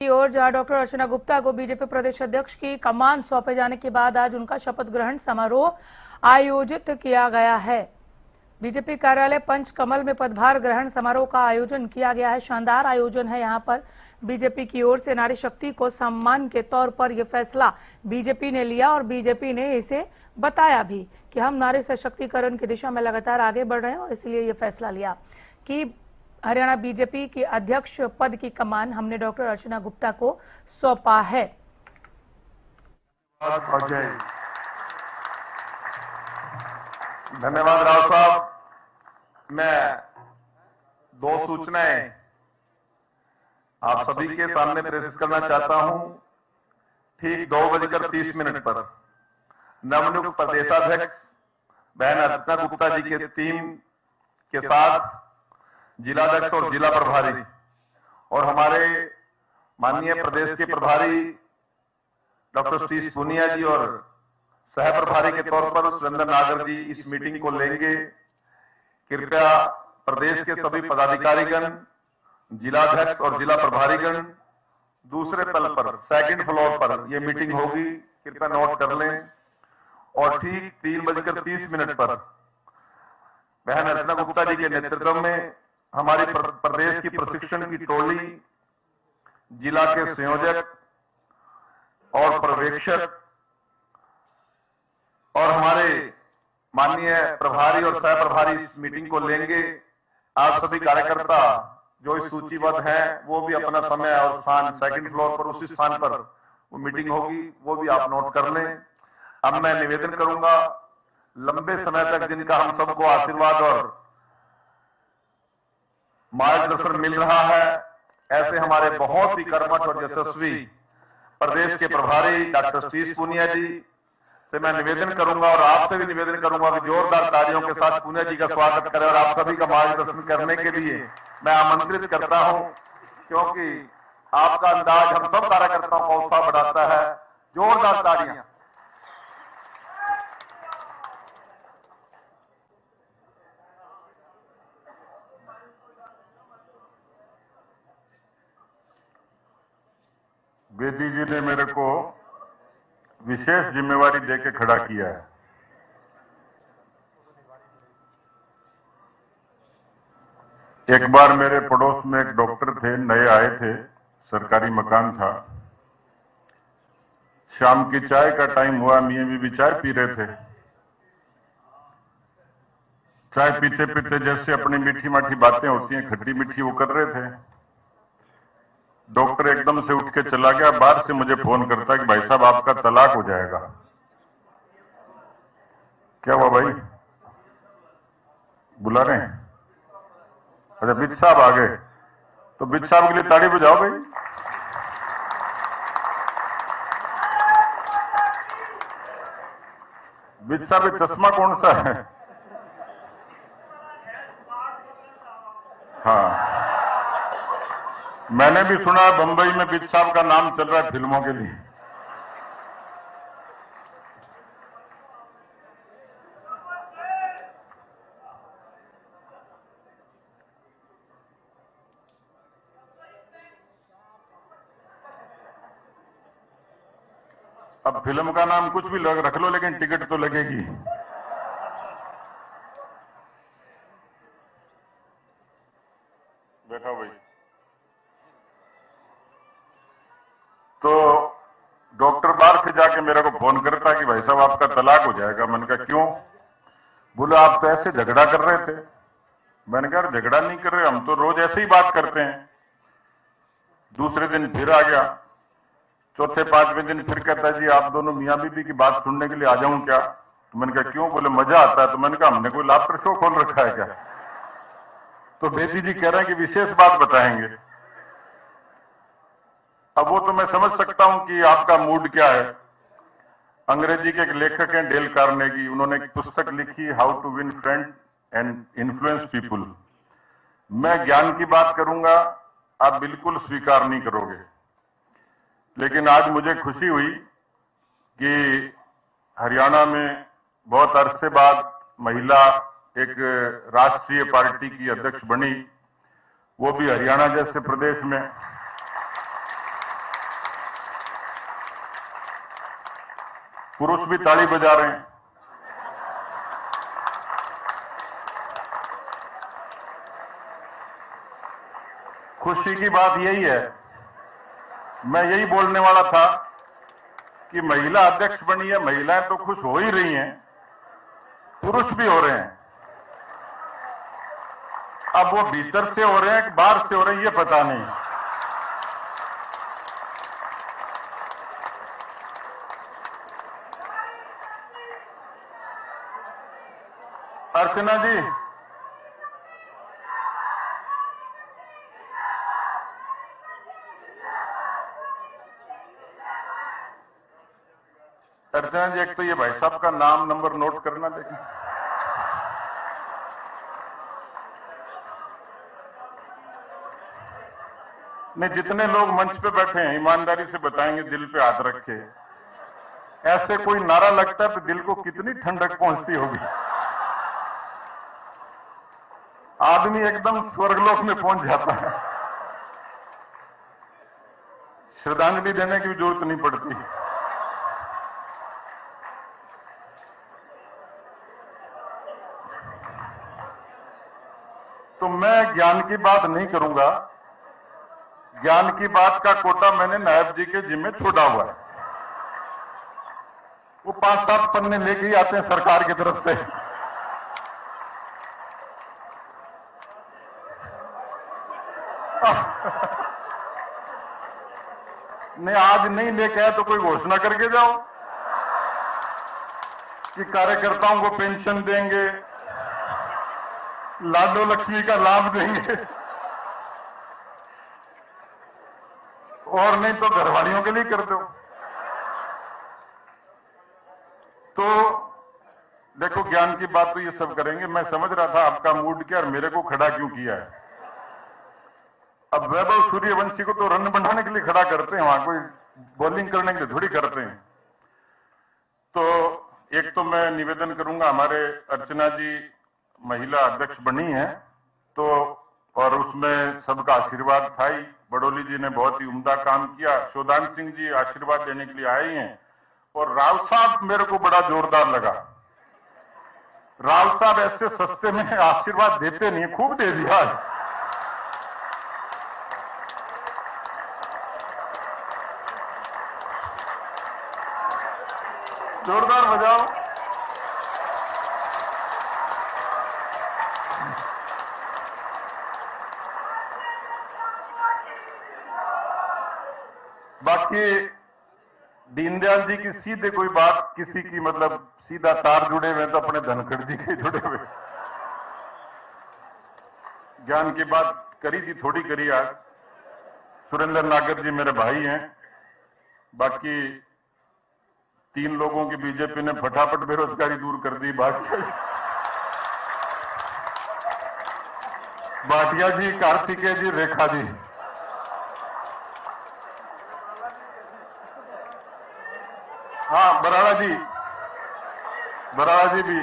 की ओर जहां डॉक्टर अर्चना गुप्ता को बीजेपी प्रदेश अध्यक्ष की कमान सौंपे जाने के बाद आज उनका शपथ ग्रहण समारोह आयोजित किया गया है। बीजेपी कार्यालय पंचकमल में पदभार ग्रहण समारोह का आयोजन किया गया है। शानदार आयोजन है। यहां पर बीजेपी की ओर से नारी शक्ति को सम्मान के तौर पर यह फैसला बीजेपी ने लिया और बीजेपी ने इसे बताया भी कि हम नारी सशक्तिकरण की दिशा में लगातार आगे बढ़ रहे हैं और इसलिए यह फैसला लिया कि हरियाणा बीजेपी के अध्यक्ष पद की कमान हमने डॉक्टर अर्चना गुप्ता को सौंपा है। धन्यवाद राव साहब। मैं दो सूचनाएं आप सभी के सामने प्रेषित करना चाहता हूं। ठीक 2:30 पर नवनियुक्त प्रदेशाध्यक्ष बहन अर्चना गुप्ता जी के टीम के साथ जिलाध्यक्ष और जिला प्रभारी और हमारे माननीय प्रदेश के प्रभारी डॉक्टर सतीश पूनिया जी और सह प्रभारी के तौर पर सुरेंद्र नागर जी इस मीटिंग को लेंगे। कृपया प्रदेश के सभी पदाधिकारीगण, जिलाध्यक्ष और जिला प्रभारीगण दूसरे तल पर सेकंड फ्लोर पर यह मीटिंग होगी, कृपया नोट कर लें। और ठीक 3:30 पर बहन अर्चना गुप्ता जी के नेतृत्व में हमारी प्रदेश की प्रशिक्षण की टोली, जिला के संयोजक और पर्यवेक्षक और हमारे माननीय प्रभारी और सह प्रभारी इस मीटिंग को लेंगे। आप सभी कार्यकर्ता जो इस सूचीबद्ध हैं वो भी अपना समय और स्थान सेकंड फ्लोर पर उसी स्थान पर वो मीटिंग होगी, वो भी आप नोट कर लें। अब मैं निवेदन करूंगा, लंबे समय तक जिनका हम सबको आशीर्वाद और मार्गदर्शन मिल रहा है, ऐसे हमारे बहुत ही कर्मठ और यशस्वी प्रदेश के प्रभारी डॉक्टर सतीश पूनिया जी से मैं निवेदन करूंगा और आपसे भी निवेदन करूंगा कि जोरदार तालियों के साथ पूनिया जी का स्वागत करें और आप सभी का मार्गदर्शन करने के लिए मैं आमंत्रित करता हूं, क्योंकि आपका अंदाज हम सब कार्यकर्ताओं का उत्साह बढ़ाता है। जोरदार तालियां। बेदी जी ने मेरे को विशेष जिम्मेवारी देके खड़ा किया है। एक बार मेरे पड़ोस में एक डॉक्टर थे, नए आए थे, सरकारी मकान था। शाम की चाय का टाइम हुआ, मियां बीवी चाय पी रहे थे। चाय पीते पीते जैसे अपनी मीठी माठी बातें होती हैं, खट्टी मीठी वो कर रहे थे। डॉक्टर एकदम से उठ के चला गया। बाहर से मुझे फोन करता है कि भाई साहब आपका तलाक हो जाएगा। क्या हुआ भाई? बुला रहे हैं? अच्छा, बिज साहब आ गए, तो बिज साहब के लिए ताड़ी बजाओ भाई। बिज साहब ये चश्मा कौन सा है? हाँ, मैंने भी सुना बंबई में बिज साहब का नाम चल रहा है फिल्मों के लिए। अब फिल्म का नाम कुछ भी रख लो, लेकिन टिकट तो लगेगी। बैठा भाई। तो डॉक्टर बाहर से जाके मेरे को फोन करता कि भाई साहब आपका तलाक हो जाएगा। मैंने कहा क्यों? बोला आप तो ऐसे झगड़ा कर रहे थे। मैंने कहा झगड़ा नहीं कर रहे, हम तो रोज ऐसे ही बात करते हैं। दूसरे दिन फिर आ गया, चौथे पांचवें दिन फिर कहता जी आप दोनों मियां बीबी की बात सुनने के लिए आ जाऊं क्या? तो मैंने कहा क्यों? बोले मजा आता है। तो मैंने कहा हमने कोई लाफ्टर शो खोल रखा है क्या? तो बेदी जी कह रहे हैं कि विशेष बात बताएंगे। अब वो तो मैं समझ सकता हूं कि आपका मूड क्या है। अंग्रेजी के एक लेखक हैं डेल कार्नेगी, उन्होंने एक पुस्तक लिखी how to win friend and influence people. मैं ज्ञान की बात करूंगा, आप बिल्कुल स्वीकार नहीं करोगे, लेकिन आज मुझे खुशी हुई कि हरियाणा में बहुत अरसे बाद महिला एक राष्ट्रीय पार्टी की अध्यक्ष बनी, वो भी हरियाणा जैसे प्रदेश में। पुरुष भी ताली बजा रहे हैं। खुशी की बात यही है, मैं यही बोलने वाला था कि महिला अध्यक्ष बनी है, महिलाएं तो खुश हो ही रही हैं, पुरुष भी हो रहे हैं। अब वो भीतर से हो रहे हैं कि बाहर से हो रहे हैं ये पता नहीं। अर्चना जी, अर्चना जी, एक तो ये भाई साहब का नाम नंबर नोट करना देखें। नहीं, जितने लोग मंच पे बैठे हैं ईमानदारी से बताएंगे, दिल पे हाथ रखे, ऐसे कोई नारा लगता है तो दिल को कितनी ठंडक पहुंचती होगी। आदमी एकदम स्वर्गलोक में पहुंच जाता है, श्रद्धांजलि देने की भी जरूरत नहीं पड़ती। तो मैं ज्ञान की बात नहीं करूंगा, ज्ञान की बात का कोटा मैंने नायब जी के जिम्मे छोड़ा हुआ है। वो 5-7 पन्ने लेके ही आते हैं सरकार की तरफ से। नहीं, आज नहीं लेके आए तो कोई घोषणा करके जाओ कि कार्यकर्ताओं को पेंशन देंगे, लाडो लक्ष्मी का लाभ देंगे, और नहीं तो घरवालियों के लिए कर दो। तो देखो, ज्ञान की बात तो ये सब करेंगे। मैं समझ रहा था आपका मूड क्या और मेरे को खड़ा क्यों किया है। अब वैभव सूर्यवंशी को तो रन बनाने के लिए खड़ा करते हैं, वहां कोई बॉलिंग करने के लिए थोड़ी करते हैं। तो एक तो मैं निवेदन करूंगा, हमारे अर्चना जी महिला अध्यक्ष बनी है तो, और उसमें सबका आशीर्वाद था ही। बड़ोली जी ने बहुत ही उम्दा काम किया, शोधान सिंह जी आशीर्वाद देने के लिए आए हैं, और राव साहब मेरे को बड़ा जोरदार लगा। राव साहब ऐसे सस्ते में आशीर्वाद देते नहीं, खूब दे दिया। जोरदार बजाओ। बाकी दीनदयाल जी की सीधे कोई बात किसी की मतलब सीधा तार जुड़े हुए तो अपने धनखड़ जी के जुड़े हुए। ज्ञान की बात करी थी, थोड़ी करी आज। सुरेंद्र नागर जी मेरे भाई हैं। बाकी 3 लोगों की बीजेपी ने फटाफट बेरोजगारी दूर कर दी। भाटिया जी, कार्तिकेय जी, रेखा जी। हाँ, बराड़ा जी भी।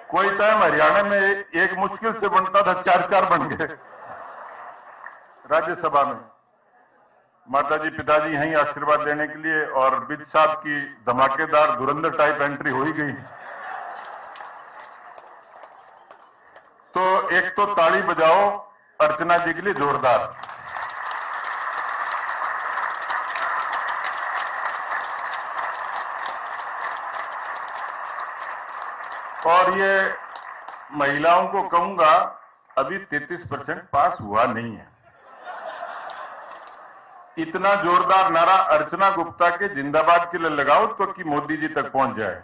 कोई टाइम हरियाणा में एक मुश्किल से बनता था, 4-4 बन गए राज्यसभा में। माता जी पिताजी यहीं आशीर्वाद देने के लिए, और बिज साहब की धमाकेदार धुरंधर टाइप एंट्री हो ही गई। तो एक तो ताली बजाओ अर्चना जी के लिए जोरदार। और ये महिलाओं को कहूंगा, अभी 33% पास हुआ नहीं है। इतना जोरदार नारा अर्चना गुप्ता के जिंदाबाद के लिए लगाओ तो कि मोदी जी तक पहुंच जाए।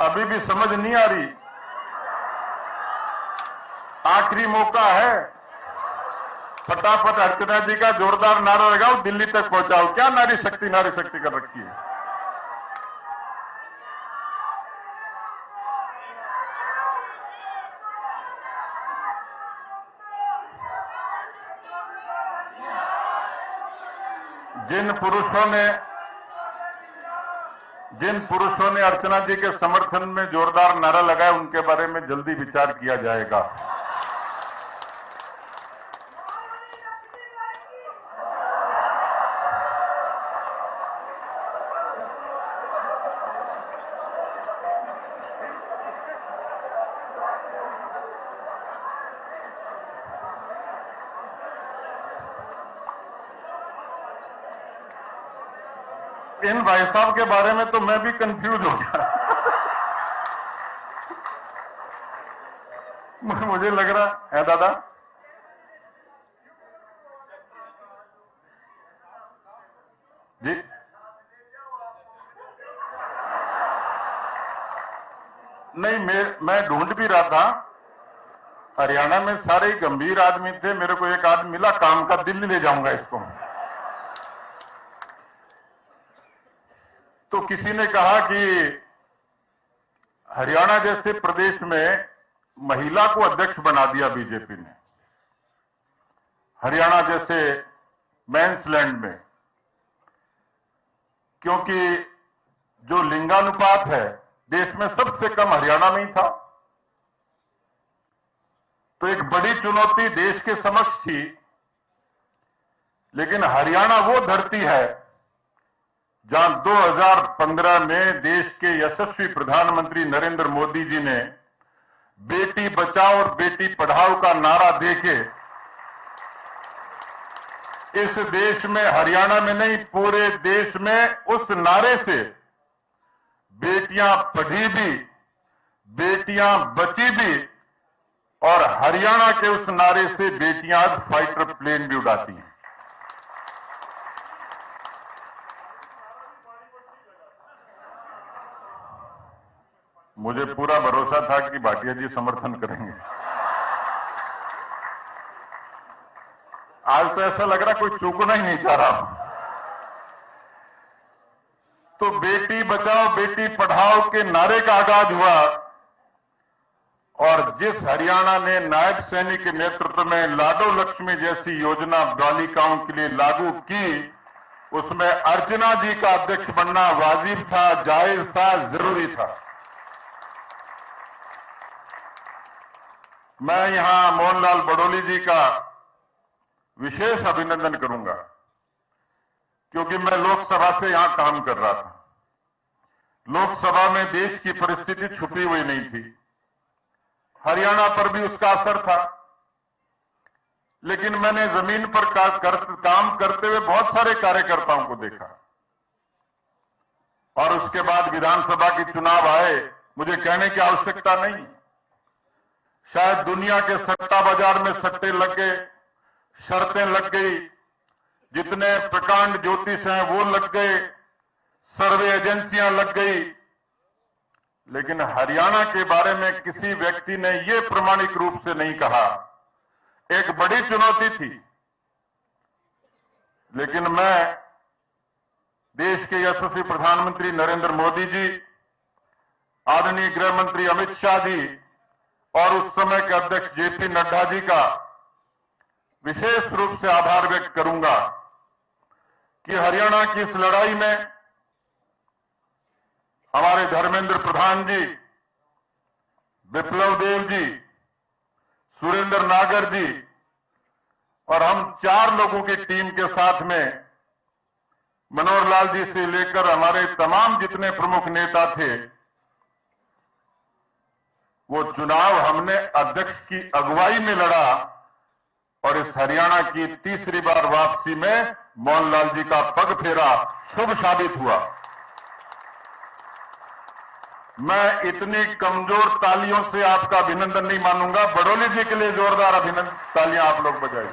अभी भी समझ नहीं आ रही, आखिरी मौका है, फटाफट अर्चना जी का जोरदार नारा लगाओ, दिल्ली तक पहुंचाओ। क्या नारी शक्ति कर रखी है। जिन पुरुषों ने जिन पुरुषों ने अर्चना जी के समर्थन में जोरदार नारा लगाया उनके बारे में जल्दी विचार किया जाएगा। इन भाई साहब के बारे में तो मैं भी कंफ्यूज हो गया। मुझे लग रहा है दादा जी, नहीं मैं ढूंढ भी रहा था। हरियाणा में सारे ही गंभीर आदमी थे, मेरे को एक आदमी मिला काम का, दिल्ली ले जाऊंगा इसको। तो किसी ने कहा कि हरियाणा जैसे प्रदेश में महिला को अध्यक्ष बना दिया बीजेपी ने, हरियाणा जैसे मेंस लैंड में, क्योंकि जो लिंगानुपात है देश में सबसे कम हरियाणा में ही था। तो एक बड़ी चुनौती देश के समक्ष थी, लेकिन हरियाणा वो धरती है जहां 2015 में देश के यशस्वी प्रधानमंत्री नरेंद्र मोदी जी ने बेटी बचाओ और बेटी पढ़ाओ का नारा देके इस देश में, हरियाणा में नहीं पूरे देश में, उस नारे से बेटियां पढ़ी भी, बेटियां बची भी, और हरियाणा के उस नारे से बेटियां आज फाइटर प्लेन भी उड़ाती हैं। मुझे पूरा भरोसा था कि भाटिया जी समर्थन करेंगे। आज तो ऐसा लग रहा कोई चूकना ही नहीं चाह रहा। तो बेटी बचाओ बेटी पढ़ाओ के नारे का आगाज हुआ, और जिस हरियाणा ने नायब सैनिक के नेतृत्व में लाडो लक्ष्मी जैसी योजना बालिकाओं के लिए लागू की, उसमें अर्चना जी का अध्यक्ष बनना वाजिब था, जायज था, जरूरी था। मैं यहां मोहनलाल बड़ोली जी का विशेष अभिनंदन करूंगा, क्योंकि मैं लोकसभा से यहां काम कर रहा था। लोकसभा में देश की परिस्थिति छुपी हुई नहीं थी, हरियाणा पर भी उसका असर था, लेकिन मैंने जमीन पर काम करते हुए बहुत सारे कार्यकर्ताओं को देखा। और उसके बाद विधानसभा के चुनाव आए, मुझे कहने की आवश्यकता नहीं, शायद दुनिया के सट्टा बाजार में सट्टे लग गए, शर्तें लग गई, जितने प्रकांड ज्योतिष हैं वो लग गए, सर्वे एजेंसियां लग गई, लेकिन हरियाणा के बारे में किसी व्यक्ति ने यह प्रामाणिक रूप से नहीं कहा। एक बड़ी चुनौती थी, लेकिन मैं देश के यशस्वी प्रधानमंत्री नरेंद्र मोदी जी, आदरणीय गृह मंत्री अमित शाह जी और उस समय के अध्यक्ष जेपी नड्डा जी का विशेष रूप से आभार व्यक्त करूंगा कि हरियाणा की इस लड़ाई में हमारे धर्मेंद्र प्रधान जी, विप्लव देव जी, सुरेंद्र नागर जी और हम 4 लोगों की टीम के साथ में मनोहर लाल जी से लेकर हमारे तमाम जितने प्रमुख नेता थे, वो चुनाव हमने अध्यक्ष की अगुवाई में लड़ा, और इस हरियाणा की तीसरी बार वापसी में मोहनलाल जी का पग फेरा शुभ साबित हुआ। मैं इतनी कमजोर तालियों से आपका अभिनंदन नहीं मानूंगा। बड़ोली जी के लिए जोरदार अभिनंदन, तालियां आप लोग बजाइए।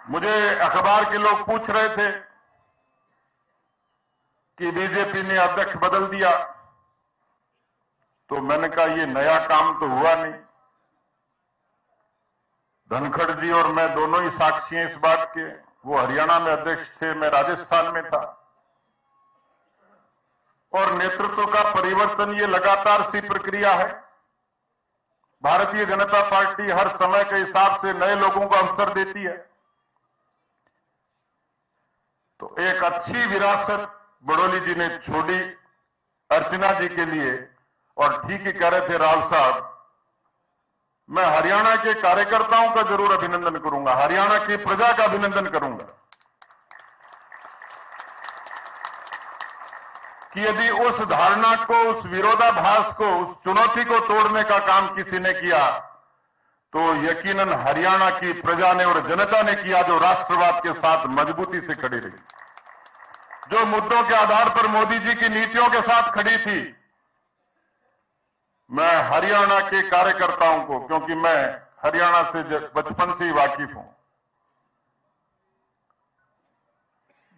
मुझे अखबार के लोग पूछ रहे थे कि बीजेपी ने अध्यक्ष बदल दिया, तो मैंने कहा ये नया काम तो हुआ नहीं। धनखड़ जी और मैं दोनों ही साक्षी हैं इस बात के। वो हरियाणा में अध्यक्ष थे, मैं राजस्थान में था, और नेतृत्व का परिवर्तन ये लगातार सी प्रक्रिया है। भारतीय जनता पार्टी हर समय के हिसाब से नए लोगों को अवसर देती है। तो एक अच्छी विरासत बड़ोली जी ने छोड़ी अर्चना जी के लिए। और ठीक ही कह रहे थे राव साहब, मैं हरियाणा के कार्यकर्ताओं का जरूर अभिनंदन करूंगा, हरियाणा की प्रजा का अभिनंदन करूंगा कि यदि उस धारणा को, उस विरोधाभास को, उस चुनौती को तोड़ने का काम किसी ने किया तो यकीनन हरियाणा की प्रजा ने और जनता ने किया, जो राष्ट्रवाद के साथ मजबूती से खड़ी रही, जो मुद्दों के आधार पर मोदी जी की नीतियों के साथ खड़ी थी। मैं हरियाणा के कार्यकर्ताओं को, क्योंकि मैं हरियाणा से बचपन से ही वाकिफ हूं,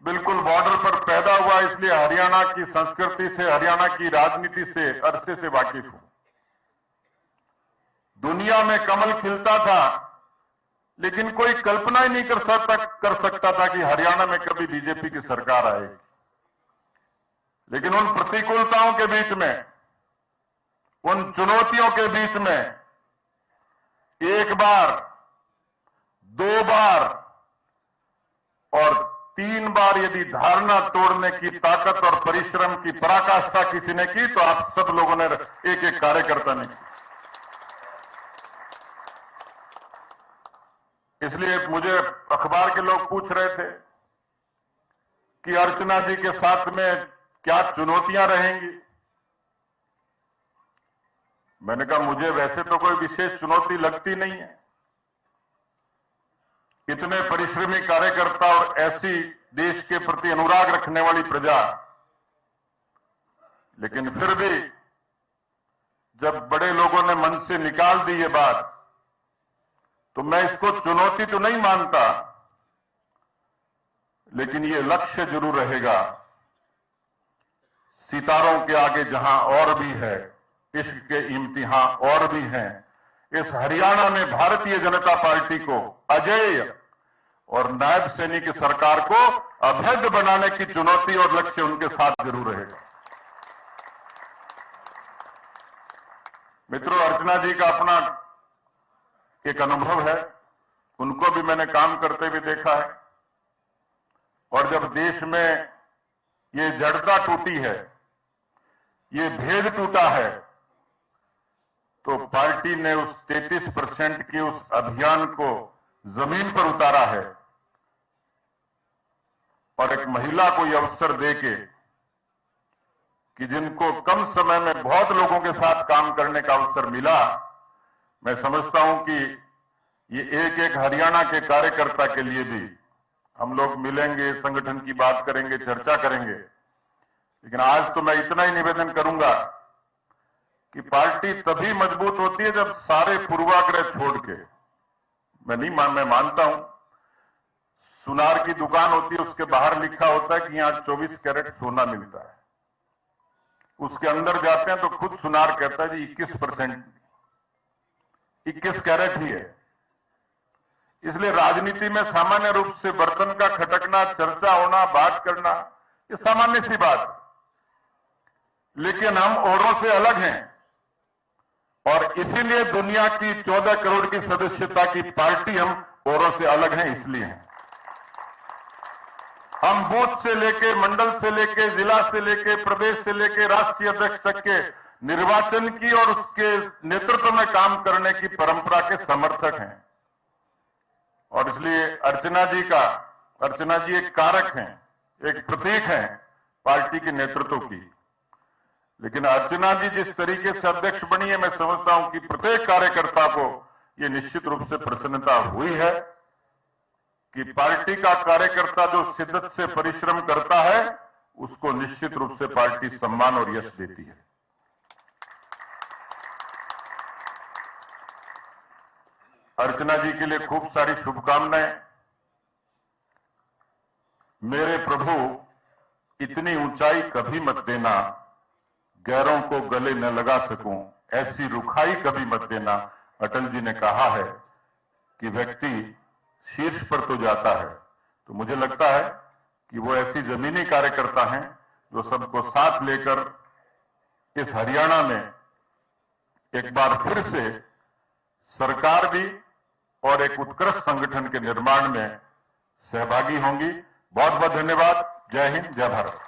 बिल्कुल बॉर्डर पर पैदा हुआ, इसलिए हरियाणा की संस्कृति से, हरियाणा की राजनीति से अरसे से वाकिफ हूं। दुनिया में कमल खिलता था, लेकिन कोई कल्पना ही नहीं कर सकता था कि हरियाणा में कभी बीजेपी की सरकार आएगी। लेकिन उन प्रतिकूलताओं के बीच में, उन चुनौतियों के बीच में एक बार, दो बार और 3 बार यदि धारणा तोड़ने की ताकत और परिश्रम की पराकाष्ठा किसी ने की तो आप सब लोगों ने, एक एक कार्यकर्ता ने की। इसलिए मुझे अखबार के लोग पूछ रहे थे कि अर्चना जी के साथ में क्या चुनौतियां रहेंगी। मैंने कहा मुझे वैसे तो कोई विशेष चुनौती लगती नहीं है। इतने परिश्रमी कार्यकर्ता और ऐसी देश के प्रति अनुराग रखने वाली प्रजा, लेकिन फिर भी जब बड़े लोगों ने मन से निकाल दी ये बात, तो मैं इसको चुनौती तो नहीं मानता, लेकिन ये लक्ष्य जरूर रहेगा। सितारों के आगे जहां और भी है, इश्क के इम्तिहान और भी हैं। इस हरियाणा में भारतीय जनता पार्टी को अजेय और नायब सैनी की सरकार को अभेद्य बनाने की चुनौती और लक्ष्य उनके साथ जरूर रहेगा। मित्रों, अर्चना जी का अपना एक अनुभव है, उनको भी मैंने काम करते हुए देखा है। और जब देश में ये जड़ता टूटी है, ये भेद टूटा है, तो पार्टी ने उस 33% के उस अभियान को जमीन पर उतारा है और एक महिला को यह अवसर देके कि जिनको कम समय में बहुत लोगों के साथ काम करने का अवसर मिला, मैं समझता हूं कि ये एक एक हरियाणा के कार्यकर्ता के लिए भी हम लोग मिलेंगे, संगठन की बात करेंगे, चर्चा करेंगे। लेकिन आज तो मैं इतना ही निवेदन करूंगा कि पार्टी तभी मजबूत होती है जब सारे पूर्वाग्रह छोड़ के, मैं मानता हूं, सुनार की दुकान होती है, उसके बाहर लिखा होता है कि यहां 24 कैरेट सोना मिलता है। उसके अंदर जाते हैं तो खुद सुनार कहता है जी 21% 21 कैरेट ही है। इसलिए राजनीति में सामान्य रूप से बर्तन का खटकना, चर्चा होना, बात करना, ये सामान्य सी बात है। लेकिन हम औरों से अलग हैं और इसीलिए दुनिया की 14 करोड़ की सदस्यता की पार्टी हम औरों से अलग हैं, इसलिए हैं। हम बूथ से लेके, मंडल से लेके, जिला से लेके, प्रदेश से लेके राष्ट्रीय अध्यक्ष तक के निर्वाचन की और उसके नेतृत्व में काम करने की परंपरा के समर्थक हैं। और इसलिए अर्चना जी एक कारक हैं, एक प्रतीक हैं पार्टी के नेतृत्व की। लेकिन अर्चना जी जिस तरीके से अध्यक्ष बनी है, मैं समझता हूं कि प्रत्येक कार्यकर्ता को यह निश्चित रूप से प्रसन्नता हुई है कि पार्टी का कार्यकर्ता जो शिद्दत से परिश्रम करता है, उसको निश्चित रूप से पार्टी सम्मान और यश देती है। अर्चना जी के लिए खूब सारी शुभकामनाएं। मेरे प्रभु, इतनी ऊंचाई कभी मत देना, गैरों को गले न लगा सकूं, ऐसी रुखाई कभी मत देना। अटल जी ने कहा है कि व्यक्ति शीर्ष पर तो जाता है, तो मुझे लगता है कि वो ऐसी जमीनी कार्यकर्ता हैं जो सबको साथ लेकर इस हरियाणा में एक बार फिर से सरकार भी और एक उत्कृष्ट संगठन के निर्माण में सहभागी होंगी। बहुत बहुत धन्यवाद। जय हिंद, जय भारत।